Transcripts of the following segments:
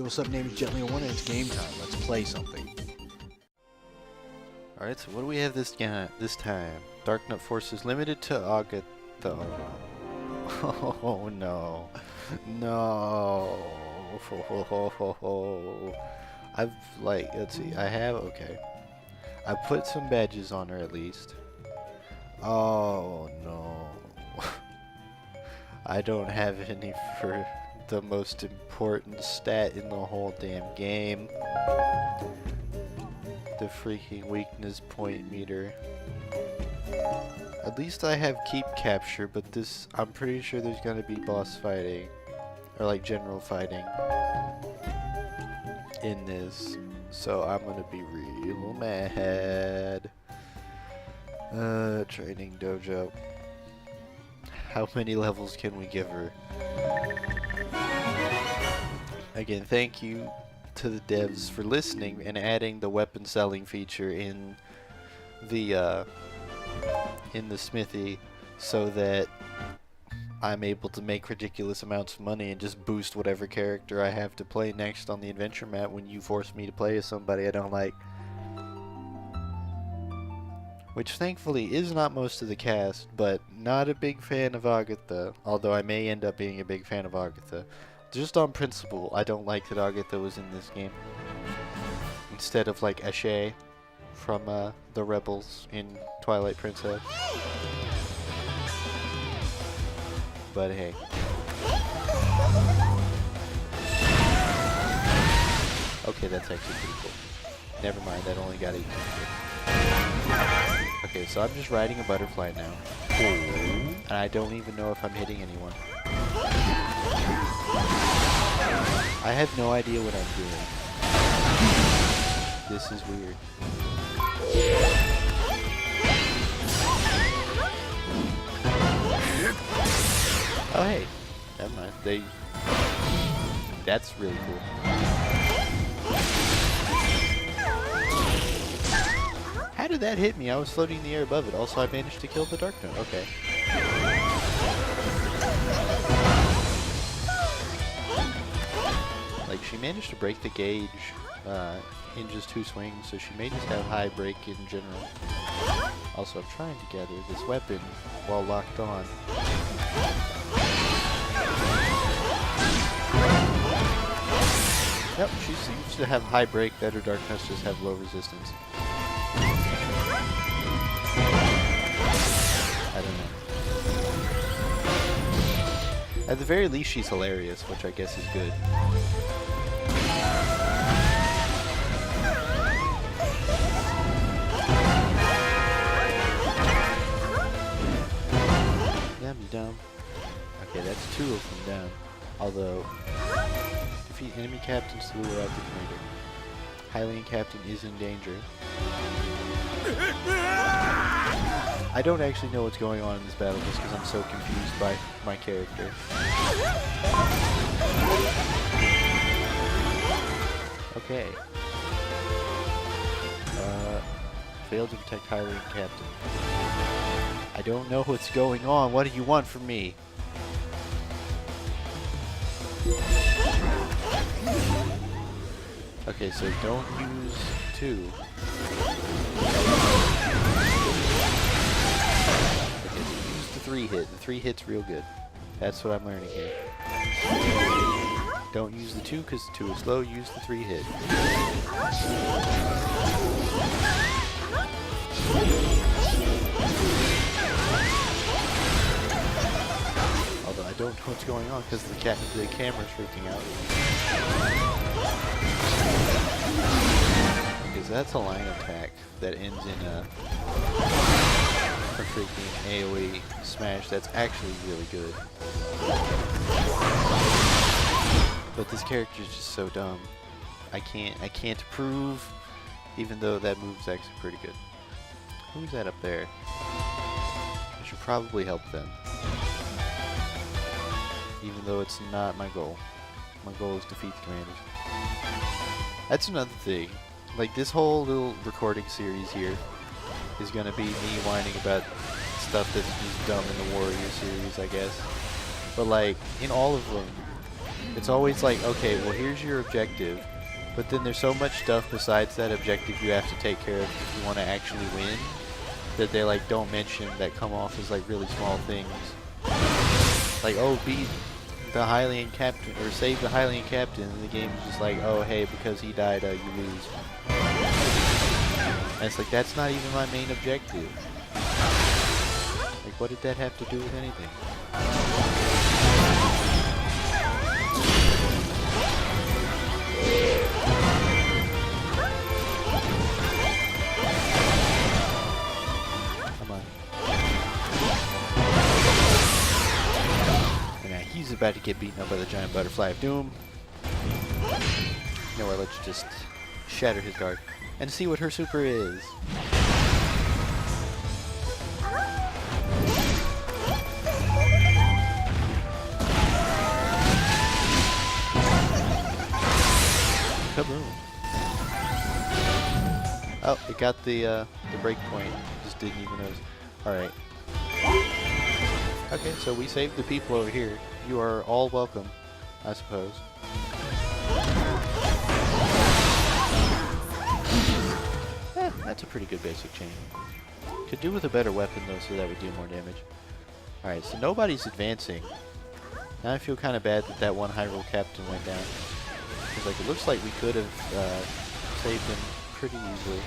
what's up? Name is Gently One, and it's game time. Let's play something. Alright, so what do we have this time? Dark Nut Force is limited to Agitha. Oh no. No. I've, like, let's see, okay. I put some badges on her at least. Oh no. I don't have any for the most important stat in the whole damn game. The freaking weakness point meter. At least I have keep capture, but this, I'm pretty sure there's gonna be boss fighting. Or like general fighting. In this. So I'm gonna be real mad. Training dojo. How many levels can we give her? Again, thank you to the devs for listening and adding the weapon selling feature in the smithy so that I'm able to make ridiculous amounts of money and just boost whatever character I have to play next on the adventure map when you force me to play as somebody I don't like. Which thankfully is not most of the cast, but not a big fan of Agitha, although I may end up being a big fan of Agitha. Just on principle, I don't like that Agitha was in this game. Instead of like Ashe from the Rebels in Twilight Princess. But hey. Okay, that's actually pretty cool. Never mind, that only got 18. Okay, so I'm just riding a butterfly now. And I don't even know if I'm hitting anyone. I have no idea what I'm doing. This is weird. Oh hey, never mind. That's really cool. How did that hit me? I was floating in the air above it. Also, I managed to kill the Dark Note. Okay. Like, she managed to break the gauge in just 2 swings, so she may just have high break in general. Also, I'm trying to gather this weapon while locked on. Yep, she seems to have high break, that her Dark Notes just have low resistance. I don't know. At the very least, she's hilarious, which I guess is good. Dumb. Okay, that's 2 of them down. Although, defeat enemy captains to lure out the commander. Hylian captain is in danger. I don't actually know what's going on in this battle just because I'm so confused by my character. Okay. Failed to protect Hylian captain. I don't know what's going on. What do you want from me? Okay, so don't use 2. Okay, so use the 3 hit. The 3 hit's real good. That's what I'm learning here. Don't use the 2 because the 2 is slow. Use the 3 hit. Although I don't know what's going on because the camera's freaking out. Because that's a line attack that ends in a freaking AoE smash that's actually really good. But this character is just so dumb. I can't approve, even though that move's actually pretty good. Who's that up there? I should probably help them. Even though it's not my goal. My goal is to defeat the commanders. That's another thing. Like, this whole little recording series here is gonna be me whining about stuff that's just dumb in the Warrior series, I guess. But like, in all of them, It's always like, okay, well here's your objective, but then there's so much stuff besides that objective you have to take care of if you want to actually win, that they like don't mention that come off as like really small things. Like, oh, beat the Hylian captain, or save the Hylian captain, and the game is just like, oh hey, because he died, you lose. And it's like, that's not even my main objective. Like, what did that have to do with anything? Come on. And now he's about to get beaten up by the giant butterfly of doom. You know what, let's just shatter his guard and see what her super is. Kaboom. Oh, it got the break point. Just didn't even notice. Alright. Okay, so we saved the people over here. You are all welcome, I suppose. That's a pretty good basic chain. Could do with a better weapon though, so that would do more damage. Alright, so nobody's advancing. Now I feel kind of bad that that one Hyrule captain went down. Because like, it looks like we could have saved him pretty easily.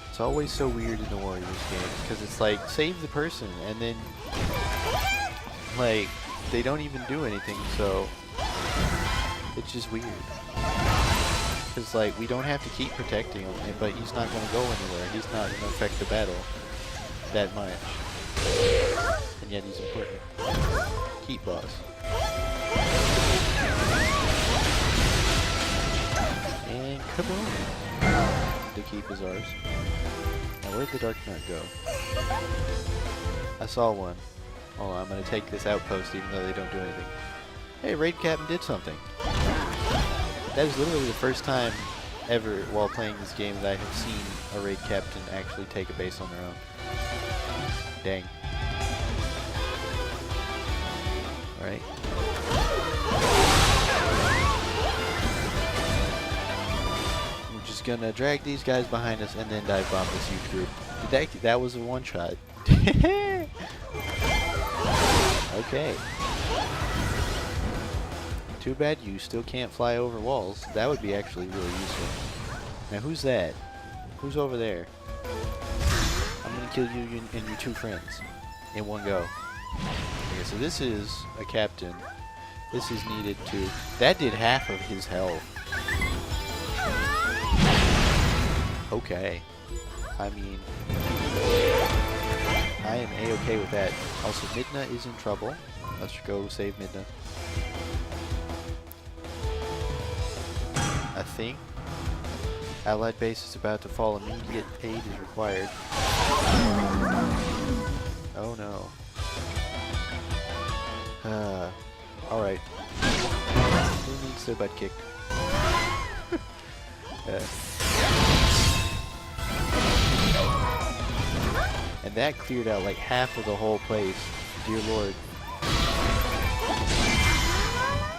It's always so weird in the Warriors games, because it's like, save the person, and then like, they don't even do anything, so it's just weird. Because like, we don't have to keep protecting him, but he's not going to go anywhere. He's not going to affect the battle that much. And yet he's important. Keep boss. And kaboom! The keep is ours. Now where'd the Dark Knight go? I saw one. Oh, I'm going to take this outpost even though they don't do anything. Hey, Raid Captain did something. That is literally the first time ever while playing this game that I have seen a Raid Captain actually take a base on their own. Dang. Alright. We're just gonna drag these guys behind us and then dive bomb this huge group. That was a one shot. Okay. Too bad you still can't fly over walls. That would be actually really useful. Now who's that? Who's over there? I'm gonna kill you and your two friends in one go. Okay, so this is a captain. This is needed to... That did half of his health. Okay. I mean... I am A-okay with that. Also, Midna is in trouble. Let's go save Midna. I think allied base is about to fall. Immediate aid is required. Oh no. Alright. Who needs their butt kicked? And that cleared out like half of the whole place. Dear Lord.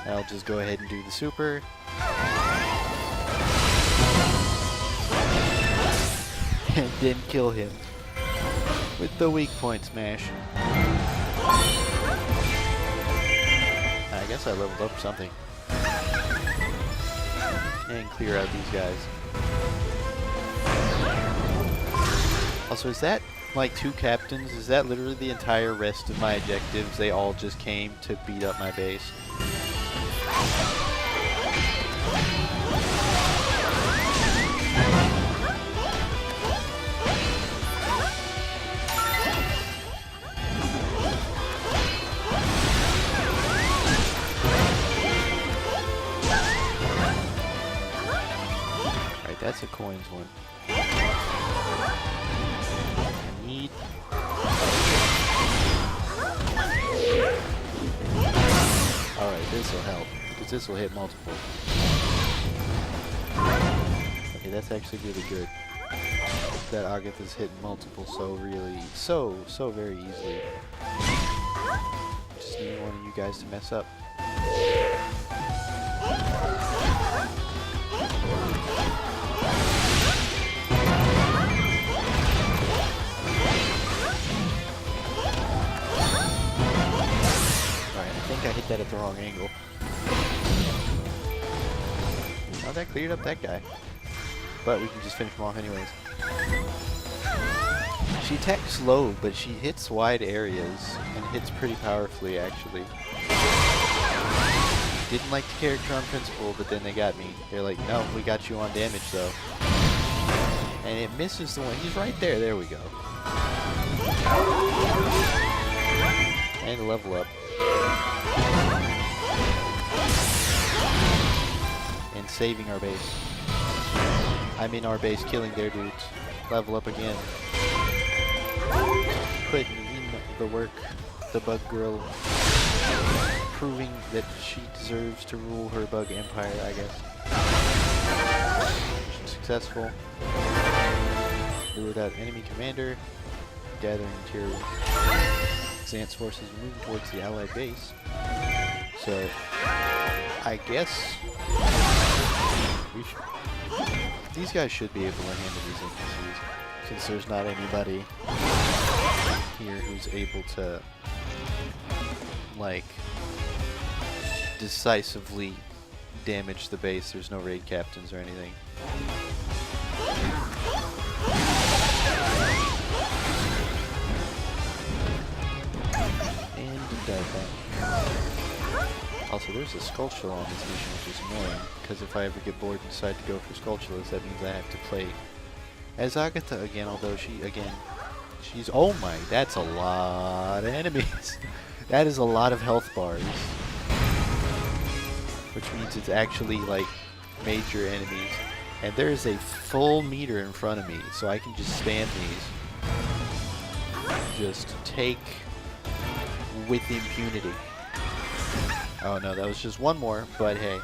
I'll just go ahead and do the super. And then kill him with the weak point smash. I guess I leveled up something. And clear out these guys. Also, is that like two captains? Is that literally the entire rest of my objectives? They all just came to beat up my base. That's a coins one. I need... Alright, this will help, because this will hit multiple. Okay, that's actually really good. That Agitha's hitting multiple so very easily. Just need one of you guys to mess up. Alright, I think I hit that at the wrong angle. Oh, that cleared up that guy. But we can just finish him off anyways. She attacks low, but she hits wide areas and hits pretty powerfully, actually. Didn't like the character on principle, but then they got me. They're like, no, we got you on damage, though. And it misses the one. He's right there. There we go. And a level up. And saving our base. I'm in our base killing their dudes. Level up again. Putting in the work. The bug girl. Proving that she deserves to rule her bug empire, I guess. Mission successful. Lured out enemy commander. Gathering material. Xant's forces are moving towards the allied base. So, I guess we should. These guys should be able to handle these infancies, since there's not anybody here who's able to, like, decisively damage the base. There's no raid captains or anything. And dive back. Also, there's a Skulltula on this mission, which is annoying, because if I ever get bored and decide to go for Skulltulas, that means I have to play as Agitha again, although she's, oh my, that's a lot of enemies. That is a lot of health bars. Which means it's actually, like, major enemies. And there is a full meter in front of me, so I can just spam these. Just take with impunity. Oh no, that was just one more, but hey.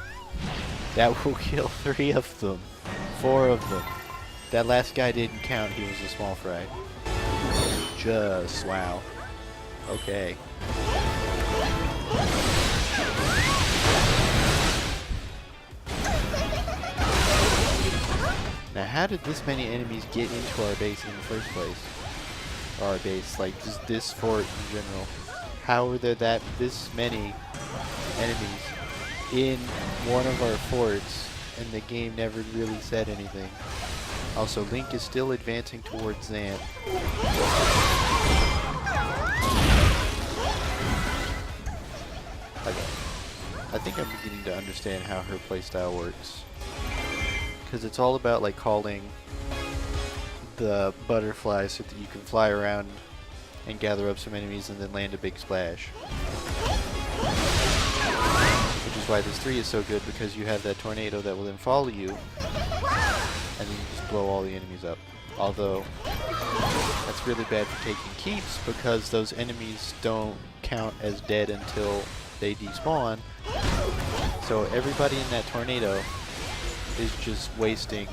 That will kill 3 of them. 4 of them. That last guy didn't count, he was a small fry. Just, wow. Okay. Now, how did this many enemies get into our base in the first place? Our base, like just this fort in general. How were there this many enemies in one of our forts, and the game never really said anything? Also, Link is still advancing towards Xant. Okay. I think I'm beginning to understand how her playstyle works. Because it's all about, like, calling the butterfly so that you can fly around and gather up some enemies and then land a big splash. Which is why this 3 is so good, because you have that tornado that will then follow you, and then you just blow all the enemies up. Although, that's really bad for taking keeps, because those enemies don't count as dead until they despawn. So everybody in that tornado is just wasting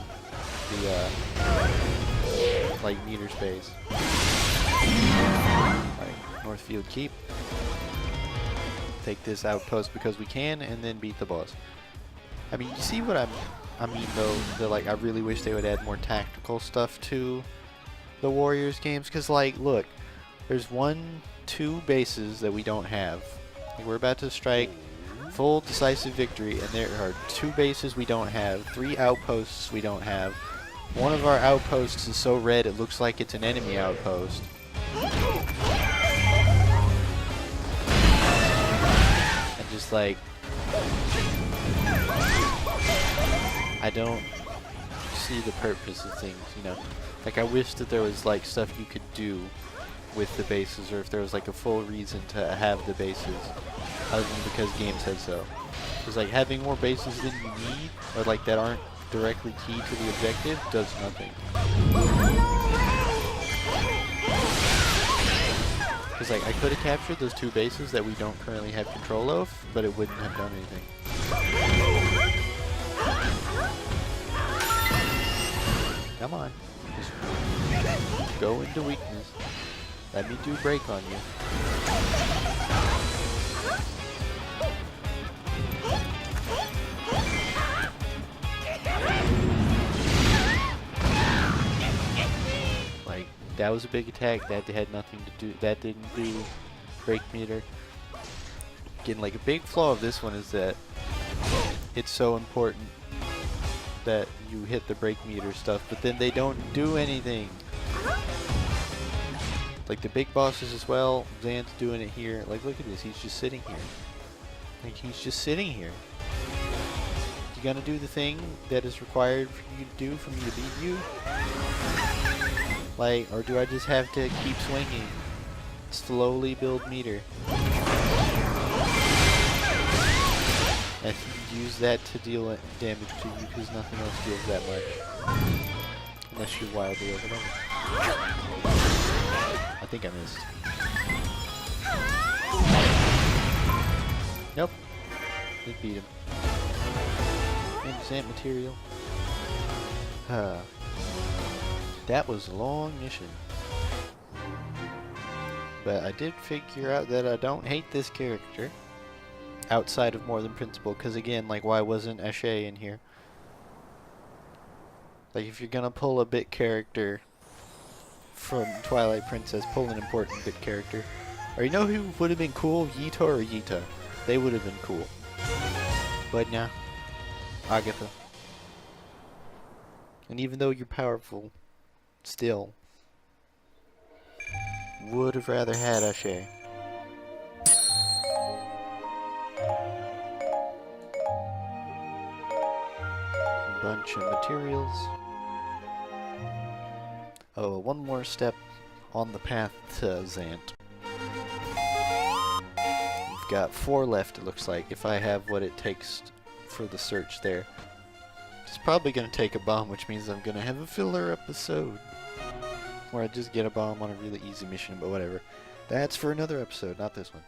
the, like, meter space. Alright, Northfield Keep. Take this outpost because we can, and then beat the boss. I mean, you see what I mean, though? That, like, I really wish they would add more tactical stuff to the Warriors games, because, like, look, there's 2 bases that we don't have. We're about to strike full decisive victory, and there are 2 bases we don't have, 3 outposts we don't have. One of our outposts is so red it looks like it's an enemy outpost. And just, like, I don't see the purpose of things, you know. Like, I wish that there was, like, stuff you could do with the bases, or if there was, like, a full reason to have the bases, other than because game said so. Because, like, having more bases than you need, or, like, that aren't directly key to the objective, does nothing. Because, like, I could have captured those 2 bases that we don't currently have control of, but it wouldn't have done anything. Come on. Just go into weakness. Let me do break on you. Like, that was a big attack. That had nothing to do. That didn't do break meter. Again, like, a big flaw of this one is that it's so important that you hit the break meter stuff, but then they don't do anything. Like the big bosses as well, Zan's doing it here. Like, look at this, he's just sitting here. Like, he's just sitting here. You gonna do the thing that is required for you to do for me to beat you? Like, or do I just have to keep swinging? Slowly build meter. And use that to deal damage to you, because nothing else deals that much. Unless you're wildly overloaded. I think I missed. Nope. Did beat him. Instant material. That was a long mission. But I did figure out that I don't hate this character. Outside of More Than Principle, because again, like, why wasn't Ashe in here? Like, if you're gonna pull a bit character from Twilight Princess, pull an important bit character. Or you know who would have been cool? Yita or Yita. They would have been cool. But nah. Agitha. And even though you're powerful, still, would have rather had Ashe. Bunch of materials. Oh, one more step on the path to Zant. We've got 4 left, it looks like, if I have what it takes for the search there. It's probably going to take a bomb, which means I'm going to have a filler episode. Where I just get a bomb on a really easy mission, but whatever. That's for another episode, not this one.